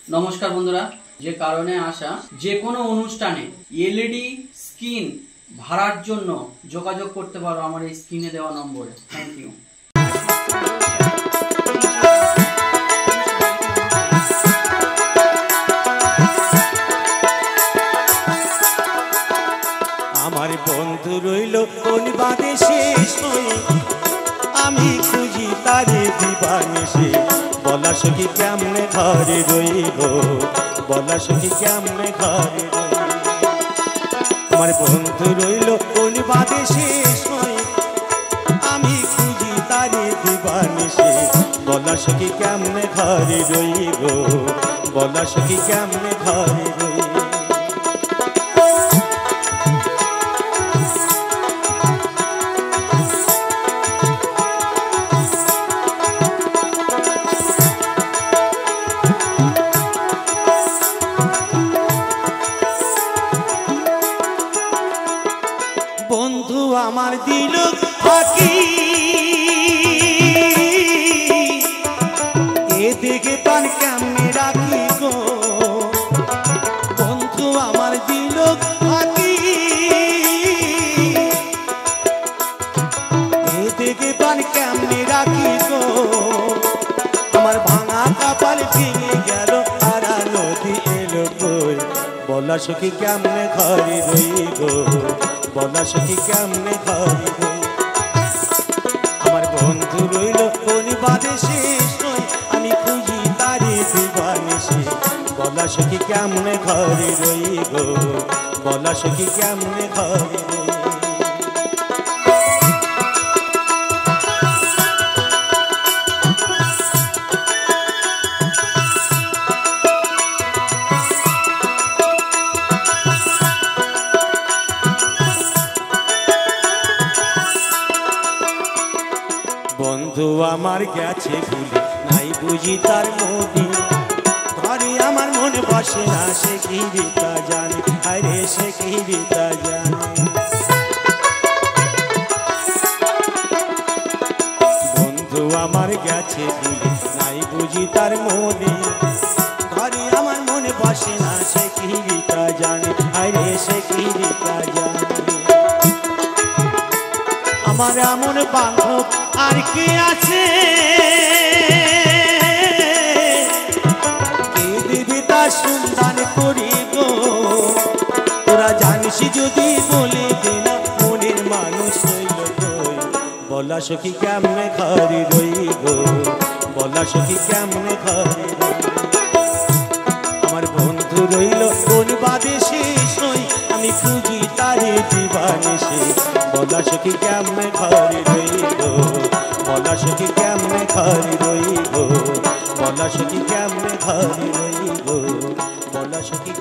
নমস্কার বন্ধুরা, যে কারণে আসা যে কোনো অনুষ্ঠানে এলইডি স্ক্রিন ভাড়ার জন্য যোগাযোগ করতে পারো আমার এই স্ক্রিনে দেওয়া নম্বরে। Thank you. আমার বন্ধু রইল কোন বাদেশে, আমি খুঁজি তারে দিবানিশে। বলা সখী কেমনে ঘরে রইব, বলা সখী কেমনে ঘরে রইব। আমার বন্ধু রইল কোন বাদেশে, আমি খুঁজি তারে দিবানিশে। বলা সখী কেমনে ঘরে রইব, বলা সখী কেমনে ঘরে রইব। বন্ধু আমার দিল ফাঁকি, এদিকে পান কেমনে রাখি গো। বন্ধু আমার দিল ফাঁকি, এদিকে পান কেমনে রাখি গো। আমার ভাঙা কপাল ভেঙে গেল, আর নদী এলো কই। বলা সখী কেমনে ঘরে রইব, বলা সখী কেমনে ঘরে রইব। আমার বন্ধু রইল কোন বাদেশে, আমি খুঁজি তারে দিবানিশে। বলা সখী কেমনে ঘরে রইব, বলা সখী কেমনে ঘরে রইব। বন্ধু আমার গেছে ভুলে, নাই বুঝি তার মোদি। ঘরে আমার মন বসে না, সে কি তা জানে, আরে সে কি তা জানে। বন্ধু আমার গেছে ভুলে, নাই বুঝি তার মোদি। ঘরে আমার মন বসে না, সে কি তা জানে, আরে সে কি তা জানে। আমার এমন বান্ধব আর কি আছে, কে দিবি তার সন্ধান করি গো। তোরা জানিস যদি বলে দিনা, মনের মানুষ রইল কই। বলা সখী কেমনে ঘরে রইব, বলা সখী কেমনে ঘরে রইব। আমার বন্ধু রইল কোন বাদেশে, আমি খুঁজি তারে দিবানিশে। বলা সখী কেমনে ঘরে রইব, বলা সখী কেমনে ঘরে রইব, বলা সখী কেমনে ঘরে রইব, বলা সখী।